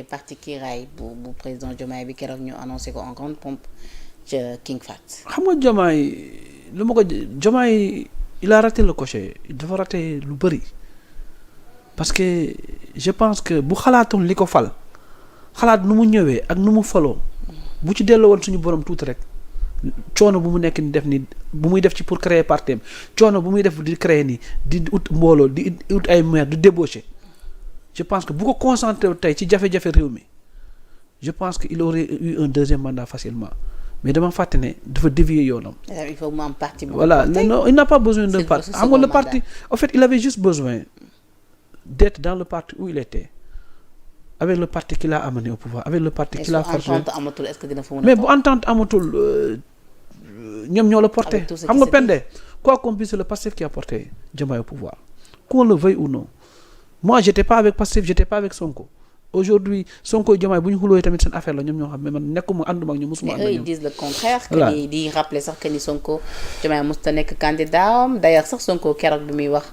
fàtte parti kiiraay bu président Diomaye bi keroog ñu annoncé ko en grande pompe ca King Fahd. xam nga Diomaye il a raté le coché dafa raté lu bëri parce que je pense que bu xalaatoon li ko fal xalaat nu mu ñëwee ak nu mu faloo bu ci delloo woon suñu borom tuuti rek coono bu mu nekk ni def ni bu muy def ci pour créer parti coono bu muy def di créer nii di ut mbooloo di ut ay maire di débaucher je pense que bu ko concentré tey ci jafe-jafe réew mi je pense que il aurait eu un deuxième mandat facilement mais dama fàtte ne dafa dévier yoonam. il faut mu am parti. voilà non il n'a pas besoin d'un parti xam nga le parti en fait il avait juste besoin d'être dans le parti où il était avec le parti qui l'a amené au pouvoir avec le parti qui l'a forgé. Est-ce que dina fa mën a mais bu entente amatul ñoom ñoo la porté xam nga Pende quoi qu'on puisse le Pastef qui a porté Diomaye au pouvoir qu'on le veuille ou non moi j'étais pas avec Pastef j'étais pas avec Sonko aujourd'hui Sonko Diomaye bu ñu xulóoyee tamit seen affaire la ñoom ñoo xam mais man nekkuma ànduma ak ñoom musuma ànd ak ñoom. ils disent le contraire. que ni di rappeler sax que ni Sonko Diomaye musta nekk candidat am d'ailleurs sax Sonko keroog bi muy wax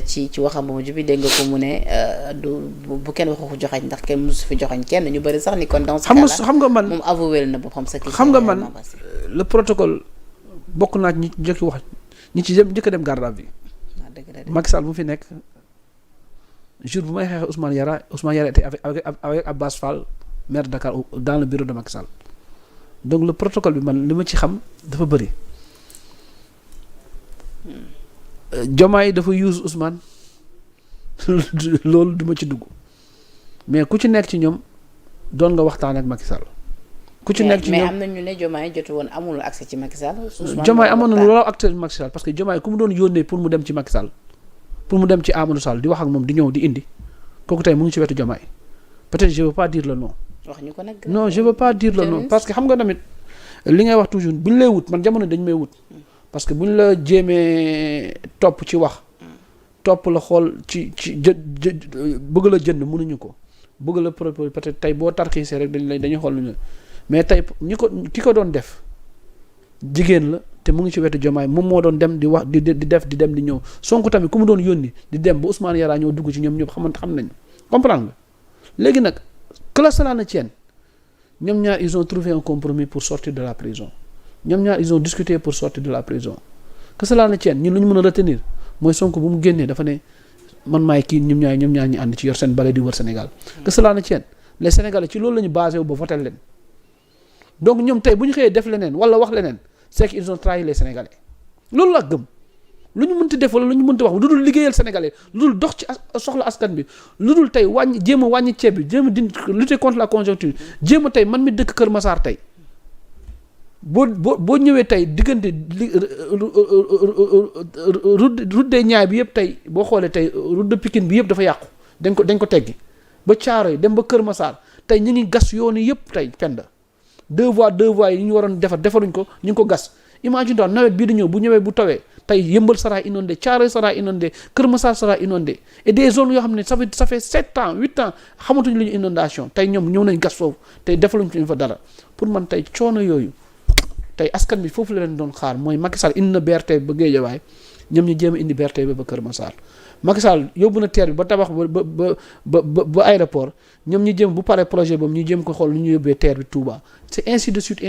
ci waxam bu mujj bi dégg nga ko mu ne bu kenn waxu ko joxañ ndax kenn musu fi joxañ kenn ñu bëri sax ni kon dans ce cas là xam nga man moom avoué na boppam sa xam nga man le protocole bokk naa ñi njëkk wax ñi ci njëkk a dem garde à vue. Macky Sall bu fi nekk jour bu may xeexee Ousmane Yara était avec Abbas Fall maire de Dakar dans le bureau de Macky Sall donc le protocole bi man li ma ci xam dafa bëri. Diomaye dafa use Ousmane loolu duma ci dugg mais ku ci nekk ci ñoom doon nga waxtaan ak Macky Sall. ku ci nekk ci ñoom mais am na ñu ne Diomaye jotu woon amul accès ci Macky Sall. Diomaye amoon na loolu accès ci Macky Sall parce que Diomaye ku mu doon yónnee pour mu dem ci Macky Sall pour mu dem ci Amadou Sall di wax ak moom di ñëw di indi kooku tey mu ngi ci wetu Diomaye peut-être je veux pas dire le nom. wax ñu ko nag. non je veux pas dire le nom parce que xam nga tamit li ngay wax toujours bu ñu lay wut man jamono dañu may wut. parce que bu ñu la jéemee topp ci wax. topp la xool ci bëgg la jënd mënuñu ko bëgg la proposer peut-être tey boo tarxiisee rek dañuy xool lu mais tey ki ko doon def jigéen la te mu ngi ci wetu Diomaye moom moo doon dem di wax di def di dem di ñëw Sonko tamit ku mu doon yónni di dem ba Ousmane Yara ñëw dugg ci ñoom ñëpp xam nañu comprendre nga léegi nag que cela ne tienne ñoom ñaar ils ont trouvé un compromis pour sortir de la prison ñoom ñaar ils ont discuté pour sortir de la prison que cela ne tienne ñun lu ñu mën a retenir mooy Sonko bu mu génnee dafa ne man maay kii ñoom ñaar ñi ànd ci yor seen bale di wër Sénégal que cela ne tienne les Sénégalais ci loolu la ñu basé wu ba voté leen donc ñoom tey bu ñu xëyee def leneen wala wax leneen c'est qu'ils ont trahi les Sénégalais loolu laa gëm lu ñu mënti def wala lu ñu mënti wax lu dul liggéeyal Sénégalais lu dul dox ci soxla askan bi lu dul tey jéem a wàññi ceeb bi jéem a lutter contre la conjoncture jéem a tey man mi dëkk Kër Massar tey boo ñëwee tey diggante route des Niayes bi yëpp tey boo xoolee tey route de Pikine bi yëpp dafa yàqu dañ ko teggi ba Thiaroye dem ba Kër Massar tey ñu ngi gas yoon yi yëpp tey penda deux voies yi ñu waroon defaruñ ko ñu ngi ko gas imagine toi nawet bii di ñëw bu ñëwee bu tawee tey Yeumbeul sera inondé Thiaroye sera inondé Kër Massar sera inondé et des zones yoo xam ne ça fait 7 ans 8 ans xamatuñu lu ñu inondation tey ñoom ñëw nañ gas foofu tey defaluñ ñu fa dara pour man tey coono yooyu tey askan bi foofu la leen doon xaar mooy Macky Sall indi na BRT ba Guédiawaye ñoom ñu jéem a indi BRT ba Kër Massar Macky Sall yóbbu na TER bi ba tabax ba aéroport ñoom ñu jëm bu paree projet boobu ñu jëm ko xool lu ñu yóbbee TER bi Touba c'est ainsi de suite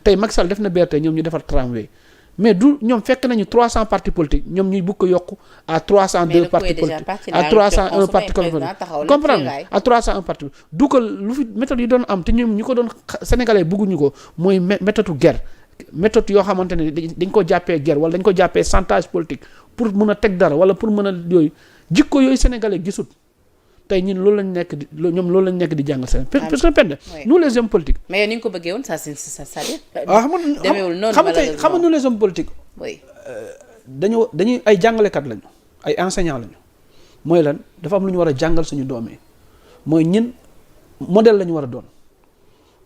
tey Macky Sall def na BRT ñoom ñu defar tramway mais du ñoom fekk nañu 300 partis politiques ñoom ñuy bëgg ko yokk à 302 partis politiques à 301 partis comprendre à 301 partis du ko lu fi méthode yi doon am te ñoom ñu ko doon sénégalais bëgguñu ko mooy méthode guerre méthode yoo xamante ne dañ ko jàppee guerre wala dañ ko jàppee chantage politique pour mën a teg dara wala pour mën a yooyu jikko yooyu sénégalais gisut tey ñun loolu lañ nekk di ñoom loolu lañ nekk di jàngal seen parce que pend nous les hommes politiques mais yow ni nga ko bëggee woon ça c'est-à-dire xam nga nous les hommes politiques dañuy ay jàngalekat lañu ay enseignants lañu mooy lan dafa am lu ñu war a jàngal suñu doom yi mooy ñin modèle la ñu war a doon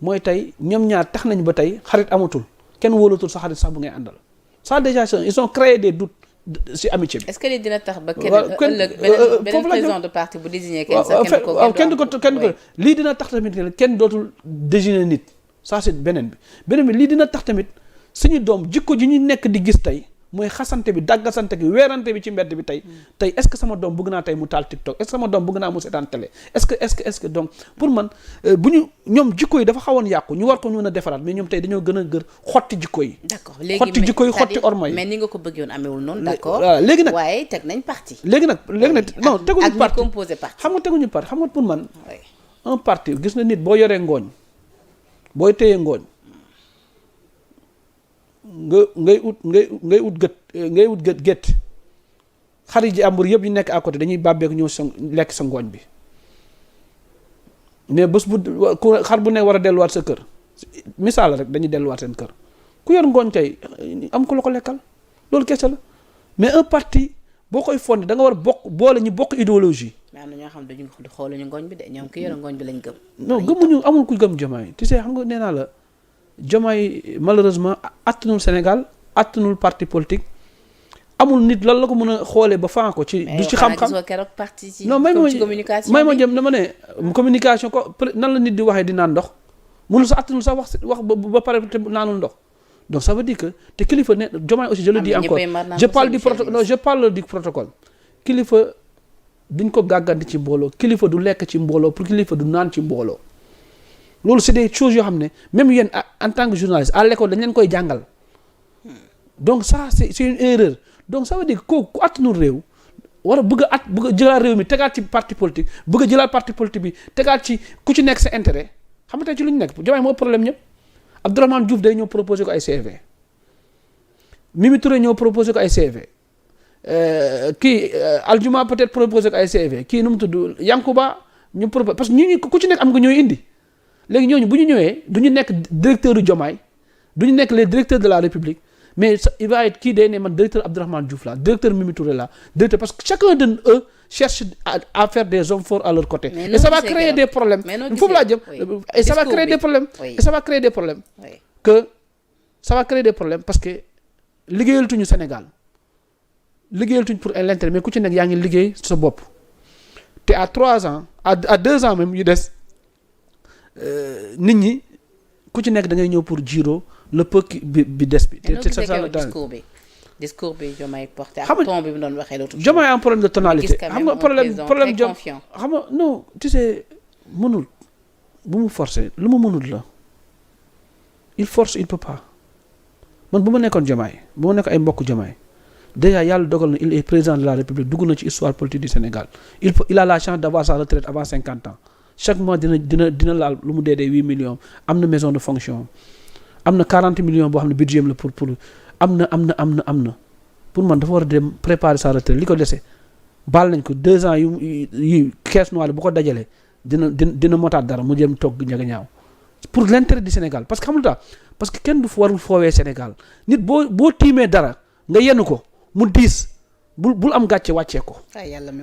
mooy tey ñoom ñaar tax nañ ba tey xarit amatul kenn wóolatul sa xarit sax bu ngay àndal ça déjà ils ont créé des doutes ci amitié bi. est-ce que li dina tax ba beneen président de parti bu désigné kenn du ko lii dina tax tamit kenn dootul désigné nit ça c'est beneen bi lii dina tax tamit suñu doom jikko ji ñu nekk di gis tey mooy xasante bi daggasante bi weerante bi ci mbedd bi tey est-ce que sama doom bëgg naa tey mu taal TikTok est-ce que sama doom bëgg naa mu seetaan télé est-ce que donc pour man bu ñu ñoom jikko yi dafa xawoon yàqu ñu war ko mën a defaraat mais ñoom tey dañoo gën a xotti jikko yi. d'accord léegi xotti jikko yi xotti orma yi. mais ni nga ko bëggoon amewul noonu. d'accord léegi nag waaye teg nañ parti. léegi nag non teguñu parti composé parti. xam nga teguñu parti xam nga pour man. un parti gis nga nit boo yoree ngooñ booy téye ngooñ ngay ut gët xar yi jàmbur yëpp yu nekk à côté dañuy bàbbeeku ñëw sa lekk sa ngooñ bi mais bés bu xar bu ne war a delluwaat sa kër misaal rek dañuy delluwaat seen kër ku yor ngooñ tey am ko la ko lekkal loolu kese la mais un parti boo koy fondé da nga war a boole ñu bokk idéologie. mais am na ñoo xam dañu xooluñu ngooñ bi de ñoom ki yor ngooñ bi lañ gëm. non gëmuñu amul ku gëm Diomaye tu sais xam nga nee naa la Diomaye malheureusement attanul Sénégal attanul parti politique amul nit lan la ko mën a xoolee ba fan ko ci. du ci xam-xam non may ma jëm dama ne communication ko nan la nit di waxee di naan ndox mënul sa attanul sax wax ba pare te naanul ndox donc ça veut dire que te kilifa ne Diomaye aussi je le dis encore je parle du protocole kilifa duñ ko gàggandi ci mbooloo kilifa du lekk ci mbooloo pour kilifa du naan ci mbooloo loolu c'est des choses yoo xam ne même yéen en tant que journaliste à l'école dañ leen koy jàngal donc ça c'est une erreur donc ça veut dire que kooku ku attanul réew war a bëgg a jëlaat réew mi tegaat ci parti politique bëgg a jëlaat parti politique bi tegaat ci ku ci nekk sa intérêt xam nga tey ci lu ñu nekk Diomaye moo problème ñëpp Abdourahmane Diouf day ñëw proposé ko ay CV Mimi Touré ñëw proposé ko ay CV Aljuma peut-être proposé ko ay CV kii nu mu tudd Yankuba ñu proposé parce que ñu ku ci nekk am nga ñooy indi léegi ñooñu bu ñu ñëwee du ñu nekk directeur du Diomaye du ñu nekk les directeurs de la République mais il va être kii day ne man directeur Abdourahmane Diouf la directeur Mimi Touré la directeur parce que chacun de eux cherche à faire des hommes forts à leur côté et ça va créer des problèmes foofu laa jëm et ça va créer des problèmes et ça va créer des problèmes que ça va créer des problèmes parce que liggéeyaltuñu Sénégal liggéeyaltuñu pour l'intérêt mais ku ci nekk yaa ngi liggéey sa bopp te à 3 ans à 2 ans même yu des nit ñi ku ci nekk da ngay ñëw pour jiro le peu bi des bi. te c'est ça le discours bi Diomaye porté ak ton bi mu doon waxee l'autre. Diomaye am problème de tonalité xam nga problème Diomaye xam nga non tu sais mënul bu mu forcer lu mu mënul la il force il peut pas man bu ma nekkoon Diomaye bu ma nekkoon ay mbokk Diomaye déjà yàlla dogal na il est président de la République dugg na ci histoire politique du Sénégal il a la chance d'avoir sa retraite avant 50 ans chaque mois dina laal lu mu dee 8 millions am na maison de fonction am na 40 millions boo xam ne budget la pour am na pour man dafa war a dem préparer sa retraite li ko dese baal nañ ko 2 ans yu caisse noire bu ko dajalee dina motaat dara mu jëm toog njëga ñaaw pour l'intérêt du Sénégal parce que xam nga parce que kenn du warul foowee Sénégal nit boo tiimee dara nga yenn ko mu diis bul am gàcce wàccee ko.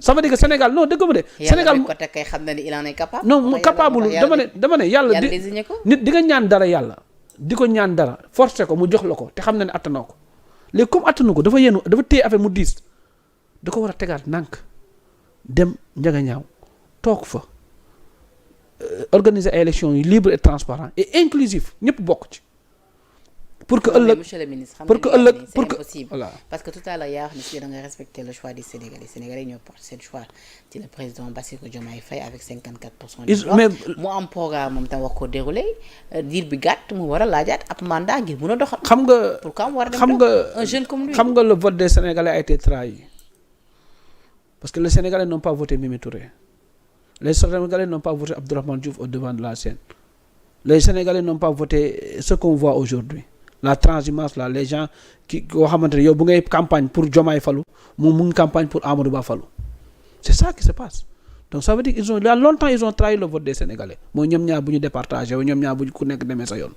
ça veut dire que Sénégal non dëgg ma de. Sénégal yàlla ko teg kay xam na ni il en est capable. non mu capable dama ne yàlla nit di nga ñaan dara yàlla di ko ñaan dara forcer ko mu jox la ko te xam na ne attanoo ko léegi comme attanu ko dafa téye affaire mu diis da ko war a tegaat nànk dem njaga ñaaw toog fa organiser ay élections yu libre et transparent et inclusif ñëpp bokk ci. pour que ëllëg monsieur le ministre pour que ëllëg pour que impossible voilà parce que tout à l'heure yaa wax ni si da nga respecter le choix des Sénégalais ñoo porté seen choix ci le président Bassirou Diomaye Faye avec 54% des voix mu am programme moom tam wax ko déroulé diir bi gàtt mu war a laajaat ab mandat ngir mun a doxal. xam nga pourquoi mu war a dem un jeune comme lui. xam nga le vote des Sénégalais a été trahi parce que les Sénégalais n'ont pas voté Mimi Touré les Sénégalais n'ont pas voté Abdourahmane Diouf au devant de la scène les Sénégalais n'ont pas voté ce qu'on voit aujourd'hui la transhumance là les gens qui koo xamante ne yow bu ngay campagne pour Diomaye falu moom mu ngi campagne pour Amadou Ba falu c'est ça qui se passe donc ça veut dire il y a longtemps ils ont trahi le vote des Sénégalais mooy ñoom ñaar bu ñu départagé wu ñoom ñaar bu ku nekk demee sa yoon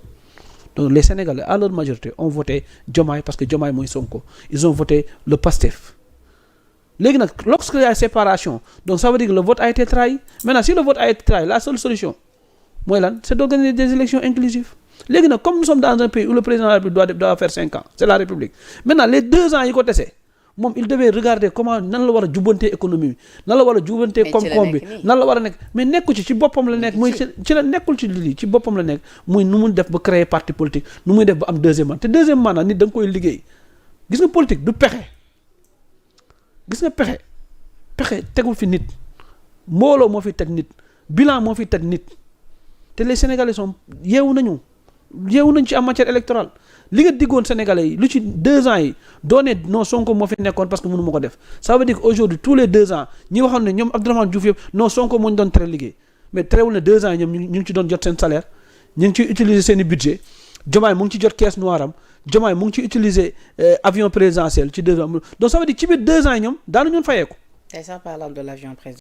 donc les Sénégalais à leur majorité ont voté Diomaye parce que Diomaye mooy Sonko ils ont voté le PASTEF léegi nag lorsqu'il y a séparation donc ça veut dire que le vote a été trahi maintenant si le vote a été trahi la seule solution mooy lan c'est d'organiser des élections inclusives léegi nag comme nous sommes dans un pays où le président de la République doit faire 5 ans c'est la République maintenant les 2 ans yi ko dese moom il devait regarder comment nan la war a jubbantee économie bi nan la war a jubbantee koom-koom bi nan la war a nekk mais nekku ci boppam la nekk muy ci la nekkul ci lii ci boppam la nekk muy nu mu def ba créer parti politique nu muy def ba am deuxième mandat te deuxième mandat nit da nga koy liggéey gis nga politique du pexe gis nga pexe tegul fi nit mbooloo moo fi teg nit bilan moo fi teg nit te les sénégalais sont yeewu nañu ci en matière électorale li nga diggoon sénégalais yi lu ci 2 ans yi doone non Sonko moo fi nekkoon parce que mënu ma ko def ça veut dire que aujourd'hui tous les 2 ans ñi waxoon ne ñoom Abdourahmane Diouf yëpp non Sonko moo ñu doon tere liggéey mais terewul ne 2 ans yi ñoom ñu ngi ci doon jot seen salaire ñu ngi ciy utiliser seen i budget Diomaye mu ngi ci jot caisse noire am Diomaye mu ngi ci utiliser avion présidentiel ci 2 ans donc ça veut dire ci biir 2 ans yi ñoom daanu ñoon fayeeku. tey sax parlant de l'avion présidentiel